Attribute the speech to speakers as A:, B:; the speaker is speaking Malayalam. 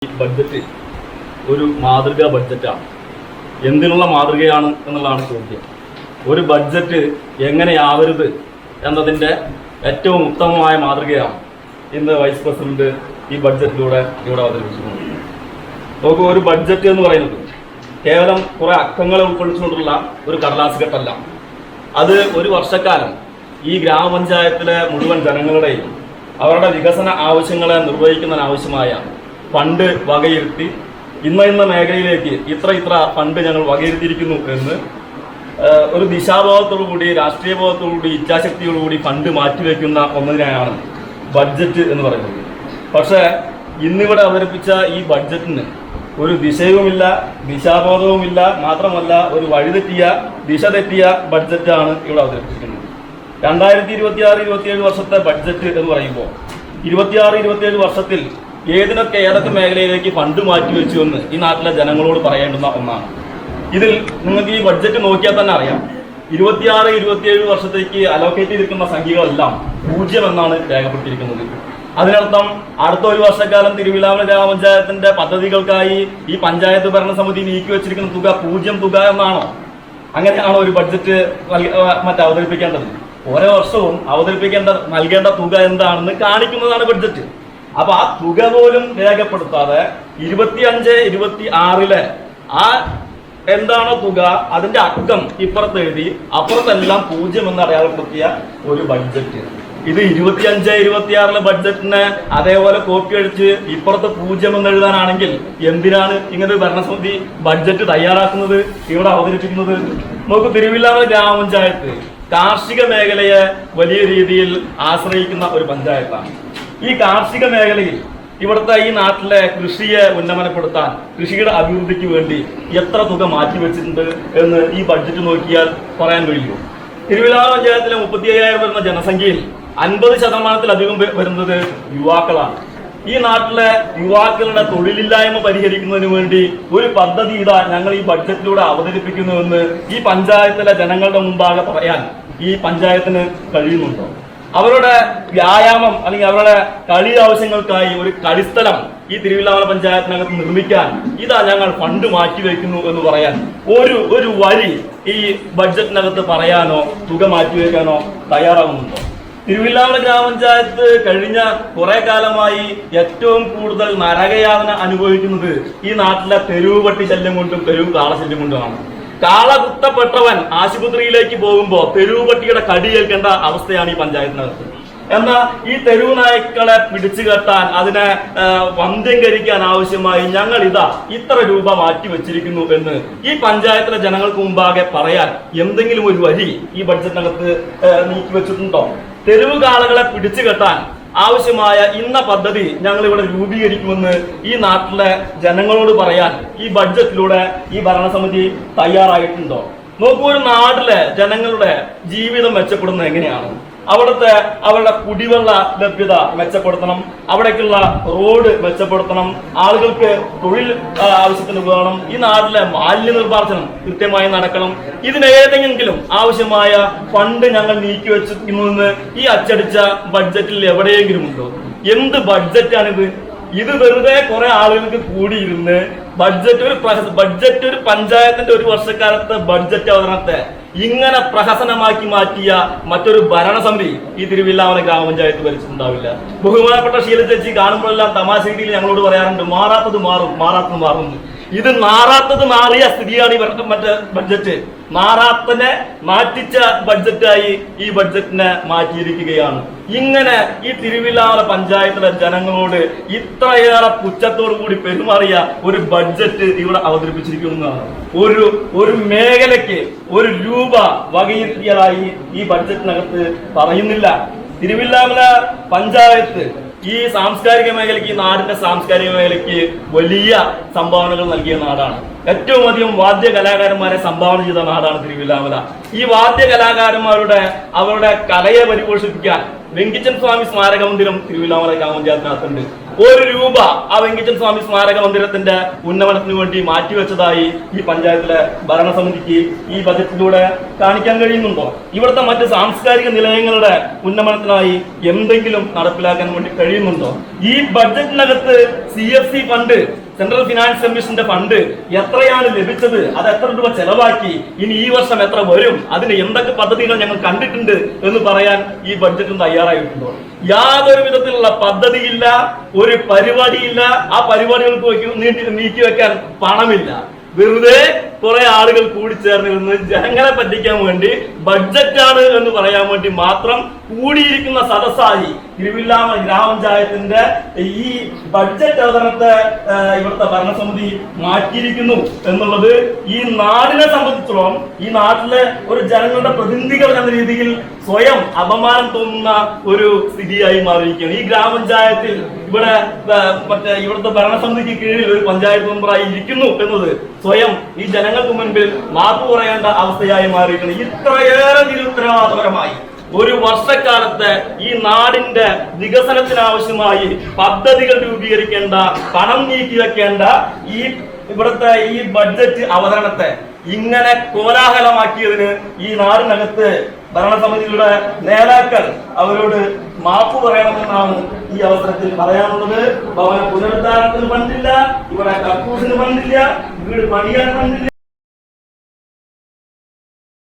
A: ബഡ്ജറ്റ് ഒരു മാതൃകാ ബഡ്ജറ്റാണ്. എന്തിനുള്ള മാതൃകയാണ് എന്നുള്ളതാണ് ചോദ്യം. ഒരു ബഡ്ജറ്റ് എങ്ങനെയാവരുത് എന്നതിൻ്റെ ഏറ്റവും ഉത്തമമായ മാതൃകയാണ് ഇന്ന് വൈസ് പ്രസിഡന്റ് ഈ ബഡ്ജറ്റിലൂടെ ഇവിടെ അവതരിപ്പിച്ചിട്ടുണ്ട്. നമുക്ക് ഒരു ബഡ്ജറ്റ് എന്ന് പറയുന്നത് കേവലം കുറേ അക്കങ്ങളെ ഉൾക്കൊള്ളിച്ചുകൊണ്ടുള്ള ഒരു കടലാസ് കെട്ടല്ല. അത് ഒരു വർഷക്കാലം ഈ ഗ്രാമപഞ്ചായത്തിലെ മുഴുവൻ ജനങ്ങളുടെയും അവരുടെ വികസന ആവശ്യങ്ങളെ നിർവഹിക്കുന്നതിനാവശ്യമായ ഫണ്ട് വകയിരുത്തി ഇന്ന മേഖലയിലേക്ക് ഇത്ര ഫണ്ട് ഞങ്ങൾ വകയിരുത്തിയിരിക്കുന്നു എന്ന് ഒരു ദിശാബോധത്തോടുകൂടി, രാഷ്ട്രീയ ബോധത്തോടുകൂടി, ഇച്ഛാശക്തിയോടുകൂടി ഫണ്ട് മാറ്റിവെക്കുന്ന ഒന്നതിനെയാണ് ബഡ്ജറ്റ് എന്ന് പറയുന്നത്. പക്ഷേ ഇന്നിവിടെ അവതരിപ്പിച്ച ഈ ബഡ്ജറ്റിന് ഒരു ദിശയുമില്ല, ദിശാബോധവുമില്ല, മാത്രമല്ല ഒരു ദിശ തെറ്റിയ ബഡ്ജറ്റാണ് ഇവിടെ അവതരിപ്പിച്ചിരിക്കുന്നത്. 2026-27 വർഷത്തെ ബഡ്ജറ്റ് എന്ന് പറയുമ്പോൾ 26-27 വർഷത്തിൽ ഏതൊക്കെ മേഖലയിലേക്ക് ഫണ്ട് മാറ്റിവെച്ചു എന്ന് ഈ നാട്ടിലെ ജനങ്ങളോട് പറയേണ്ടുന്ന ഒന്നാണ്. ഇതിൽ നിങ്ങൾക്ക് ഈ ബഡ്ജറ്റ് നോക്കിയാൽ തന്നെ അറിയാം, 26-27 വർഷത്തേക്ക് അലോക്കേറ്റ് ചെയ്തിരിക്കുന്ന സംഖ്യകളെല്ലാം 0 എന്നാണ് രേഖപ്പെടുത്തിയിരിക്കുന്നത്. അതിനർത്ഥം അടുത്ത ഒരു വർഷക്കാലം തിരുവിലാമല ഗ്രാമപഞ്ചായത്തിന്റെ പദ്ധതികൾക്കായി ഈ പഞ്ചായത്ത് ഭരണസമിതി നീക്കി വെച്ചിരിക്കുന്ന തുക 0 തുക എന്നാണോ? അങ്ങനെയാണോ ഒരു ബഡ്ജറ്റ് അവതരിപ്പിക്കേണ്ടത്? ഓരോ വർഷവും നൽകേണ്ട തുക എന്താണെന്ന് കാണിക്കുന്നതാണ് ബഡ്ജറ്റ്. അപ്പൊ ആ തുക പോലും രേഖപ്പെടുത്താതെ 25-26 ആ എന്താണോ തുക അതിന്റെ അക്കം ഇപ്പുറത്ത് എഴുതി അപ്പുറത്തെല്ലാം 0 എന്ന് അടയാളപ്പെടുത്തിയ ഒരു ബഡ്ജറ്റ്. ഇത് 25-26 ബഡ്ജറ്റിനെ അതേപോലെ കോപ്പി അടിച്ച് ഇപ്പുറത്ത് 0 എന്ന് എഴുതാനാണെങ്കിൽ എന്തിനാണ് ഇങ്ങനെ ഒരു ഭരണസമിതി ബഡ്ജറ്റ് തയ്യാറാക്കുന്നത്, ഇവിടെ അവതരിപ്പിക്കുന്നത്? നമുക്ക് തിരുവില്ലാമല ഗ്രാമപഞ്ചായത്ത് കാർഷിക മേഖലയെ വലിയ രീതിയിൽ ആശ്രയിക്കുന്ന ഒരു പഞ്ചായത്താണ്. ഈ കാർഷിക മേഖലയിൽ ഇവിടുത്തെ ഈ നാട്ടിലെ കൃഷിയെ ഉന്നമനപ്പെടുത്താൻ, കൃഷിയുടെ അഭിവൃദ്ധിക്ക് വേണ്ടി എത്ര തുക മാറ്റിവെച്ചിട്ടുണ്ട് എന്ന് ഈ ബഡ്ജറ്റ് നോക്കിയാൽ പറയാൻ കഴിയുമോ? തിരുവിലാമല പഞ്ചായത്തിലെ 35,000 വരുന്ന ജനസംഖ്യയിൽ 50% വരുന്നത് യുവാക്കളാണ്. ഈ നാട്ടിലെ യുവാക്കളുടെ തൊഴിലില്ലായ്മ പരിഹരിക്കുന്നതിന് വേണ്ടി ഒരു പദ്ധതി ഞങ്ങൾ ഈ ബഡ്ജറ്റിലൂടെ അവതരിപ്പിക്കുന്നുവെന്ന് ഈ പഞ്ചായത്തിലെ ജനങ്ങളുടെ മുമ്പാകെ പറയാൻ ഈ പഞ്ചായത്തിന് കഴിയുന്നുണ്ടോ? അവരുടെ വ്യായാമം അല്ലെങ്കിൽ അവരുടെ കളി ആവശ്യങ്ങൾക്കായി ഒരു കളിസ്ഥലം ഈ തിരുവില്ലാമല പഞ്ചായത്തിനകത്ത് നിർമ്മിക്കാൻ ഞങ്ങൾ ഫണ്ട് മാറ്റിവെക്കുന്നു എന്ന് പറയാൻ ഒരു വരി ഈ ബഡ്ജറ്റിനകത്ത് പറയാനോ തുക മാറ്റിവെക്കാനോ തയ്യാറാകുന്നുണ്ടോ? തിരുവില്ലാമല ഗ്രാമപഞ്ചായത്ത് കഴിഞ്ഞ കുറെ കാലമായി ഏറ്റവും കൂടുതൽ നരകയാതന അനുഭവിക്കുന്നത് ഈ നാട്ടിലെ തെരുവ് പട്ടി ശല്യം കൊണ്ടും തെരുവ് കാളശല്യം കൊണ്ടുമാണ്. കാള കുത്തപ്പെട്ടവൻ ആശുപത്രിയിലേക്ക് പോകുമ്പോൾ തെരുവ് പട്ടിയുടെ കടിയേൽക്കേണ്ട അവസ്ഥയാണ് ഈ പഞ്ചായത്തിനകത്ത്. എന്നാൽ ഈ തെരുവ് നായ്ക്കളെ പിടിച്ചു കെട്ടാൻ, അതിനെ വന്ധ്യംകരിക്കാൻ ആവശ്യമായി ഞങ്ങൾ ഇത്ര രൂപ മാറ്റി വെച്ചിരിക്കുന്നു എന്ന് ഈ പഞ്ചായത്തിലെ ജനങ്ങൾക്ക് മുമ്പാകെ പറയാൻ എന്തെങ്കിലും ഒരു വരി ഈ ബഡ്ജറ്റിനകത്ത് നീക്കി വെച്ചിട്ടുണ്ടോ? തെരുവ് കാളകളെ പിടിച്ചു കെട്ടാൻ ആവശ്യമായ ഇന്ന പദ്ധതി ഞങ്ങൾ ഇവിടെ രൂപീകരിക്കുമെന്ന് ഈ നാട്ടിലെ ജനങ്ങളോട് പറയാൻ ഈ ബഡ്ജറ്റിലൂടെ ഈ ഭരണസമിതി തയ്യാറായിട്ടുണ്ടോ? നോക്കൂ, ഒരു നാട്ടിലെ ജനങ്ങളുടെ ജീവിതം മെച്ചപ്പെടുന്നത് എങ്ങനെയാണ്? അവരുടെ കുടിവെള്ള ലഭ്യത മെച്ചപ്പെടുത്തണം, അവിടേക്കുള്ള റോഡ് മെച്ചപ്പെടുത്തണം, ആളുകൾക്ക് തൊഴിൽ ആവശ്യത്തിന് വേണം, ഈ നാട്ടിലെ മാലിന്യ നിർമ്മാർജ്ജനം കൃത്യമായി നടക്കണം. ഇതിനേതെങ്കിലും ആവശ്യമായ ഫണ്ട് ഞങ്ങൾ നീക്കി വെച്ചിരിക്കുന്നുവെന്ന് ഈ അച്ചടിച്ച ബഡ്ജറ്റിൽ എവിടെയെങ്കിലും ഉണ്ടോ? എന്ത് ബഡ്ജറ്റാണിത്? ഇത് വെറുതെ കുറെ ആളുകൾക്ക് കൂടിയിരുന്ന് ബഡ്ജറ്റ് ഒരു പഞ്ചായത്തിന്റെ ഒരു വർഷക്കാലത്തെ ബഡ്ജറ്റ് അവതരണത്തെ ഇങ്ങനെ പ്രഹസനമാക്കി മാറ്റിയ മറ്റൊരു ഭരണസമിതി ഈ തിരുവില്ലാമല ഗ്രാമപഞ്ചായത്ത് ഭരിച്ചിട്ടുണ്ടാവില്ല. ബഹുമാനപ്പെട്ട ഷീല ചേച്ചി കാണുമ്പോഴെല്ലാം തമാശ രീതിയിൽ ഞങ്ങളോട് പറയാറുണ്ട്, മാറാത്തത് മാറും, മാറാത്തത് മാറും. ഇത് നാറാത്തത് മാറിയ സ്ഥിതിയാണ് ഈ മറ്റേ ബഡ്ജറ്റ്. നാറാത്തനെ മാറ്റിച്ച ബഡ്ജറ്റായി ഈ ബഡ്ജറ്റിനെ മാറ്റിയിരിക്കുകയാണ്. ഇങ്ങനെ ഈ തിരുവില്ലാമല പഞ്ചായത്തിലെ ജനങ്ങളോട് ഇത്രയേറെ പുച്ഛത്തോടു കൂടി പെരുമാറിയ ഒരു ബഡ്ജറ്റ് ഇവിടെ അവതരിപ്പിച്ചിരിക്കുന്നതാണ്. ഒരു മേഖലയ്ക്ക് 1 രൂപ വകയിരുത്തിയതായി ഈ ബഡ്ജറ്റിനകത്ത് പറയുന്നില്ല. തിരുവില്ലാമല പഞ്ചായത്ത് ഈ സാംസ്കാരിക മേഖലയ്ക്ക്, ഈ നാടിന്റെ സാംസ്കാരിക മേഖലയ്ക്ക് വലിയ സംഭാവനകൾ നൽകിയ നാടാണ്. ഏറ്റവും അധികം വാദ്യ കലാകാരന്മാരെ സംഭാവന ചെയ്ത നാടാണ് തിരുവില്ലാമല. ഈ വാദ്യ കലാകാരന്മാരുടെ കലയെ പരിപോഷിപ്പിക്കാൻ വെങ്കിച്ചൻ സ്വാമി സ്മാരക മന്ദിരം തിരുവില്ലാമല ഗ്രാമപഞ്ചായത്തിനകത്തുണ്ട്. ₹1 ആ വെങ്കിട്ടൻ സ്വാമി സ്മാരക മന്ദിരത്തിന്റെ ഉന്നമനത്തിന് വേണ്ടി മാറ്റിവെച്ചതായി ഈ പഞ്ചായത്തിലെ ഭരണസമിതിക്ക് ഈ ബജറ്റിലൂടെ കാണിക്കാൻ കഴിയുന്നുണ്ടോ? ഇവിടുത്തെ മറ്റ് സാംസ്കാരിക നിലയങ്ങളുടെ ഉന്നമനത്തിനായി എന്തെങ്കിലും നടപ്പിലാക്കാൻ വേണ്ടി കഴിയുന്നുണ്ടോ? ഈ ബഡ്ജറ്റിനകത്ത് CFC ഫണ്ട്, സെൻട്രൽ ഫിനാൻസ് കമ്മീഷന്റെ ഫണ്ട് എത്രയാണ് ലഭിച്ചത്, അത് എത്ര രൂപ ചെലവാക്കി, ഇനി ഈ വർഷം എത്ര വരും, അതിന് എന്തൊക്കെ പദ്ധതികൾ ഞങ്ങൾ കണ്ടിട്ടുണ്ട് എന്ന് പറയാൻ ഈ ബഡ്ജറ്റും തയ്യാറായിട്ടുണ്ടോ? യാതൊരു വിധത്തിലുള്ള പദ്ധതിയില്ല, ഒരു പരിപാടിയില്ല. ആ പരിപാടികൾക്ക് നീക്കി വെക്കാൻ പണമില്ല. വെറുതെ കുറെ ആളുകൾ കൂടിച്ചേർന്നിരുന്ന് ജനങ്ങളെ പറ്റിക്കാൻ വേണ്ടി ബഡ്ജറ്റാണ് എന്ന് പറയാൻ വേണ്ടി മാത്രം കൂടിയിരിക്കുന്ന സദസ്സായി തിരുവില്ലാമല ഗ്രാമപഞ്ചായത്തിന്റെ ഈ ബഡ്ജറ്റ് അവതരണത്തെ ഇവിടുത്തെ ഭരണസമിതി മാറ്റിയിരിക്കുന്നു എന്നുള്ളത് ഈ നാടിനെ സംബന്ധിച്ചിടത്തോളം, ഈ നാട്ടിലെ ഒരു ജനങ്ങളുടെ പ്രതിനിധികൾ എന്ന രീതിയിൽ സ്വയം അപമാനം തോന്നുന്ന ഒരു സ്ഥിതിയായി മാറിയിരിക്കുകയാണ്. ഈ ഗ്രാമപഞ്ചായത്തിൽ ഇവിടുത്തെ ഭരണസമിതിക്ക് കീഴിൽ ഒരു പഞ്ചായത്ത് മെമ്പറായി ഇരിക്കുന്നു എന്നത് സ്വയം ഈ ജനങ്ങൾക്ക് മുൻപിൽ മാപ്പ് പറയേണ്ട അവസ്ഥയായി മാറിയിരിക്കുന്നു. ഇത്രയേറെ നിരുത്തരവാദപരമായി ഒരു വർഷക്കാലത്തെ ഈ നാടിന്റെ വികസനത്തിനാവശ്യമായി പദ്ധതികൾ രൂപീകരിക്കേണ്ട, പണം നീക്കി വെക്കേണ്ട ഇവിടുത്തെ ഈ ബഡ്ജറ്റ് അവതരണത്തെ ഇങ്ങനെ കോലാഹലമാക്കിയതിന് ഈ നാടിനകത്ത് ഭരണസമിതിയുടെ നേതാക്കൾ അവരോട് മാപ്പ് പറയണമെന്നാണ് ഈ അവസരത്തിൽ പറയാനുള്ളത്. ഭവന പുനരുദ്ധാരണത്തിന് ഫണ്ടില്ല, ഇവിടെ കക്കൂസിന് ഫണ്ടില്ല, വീട് പണിയാൻ ഫണ്ടില്ല.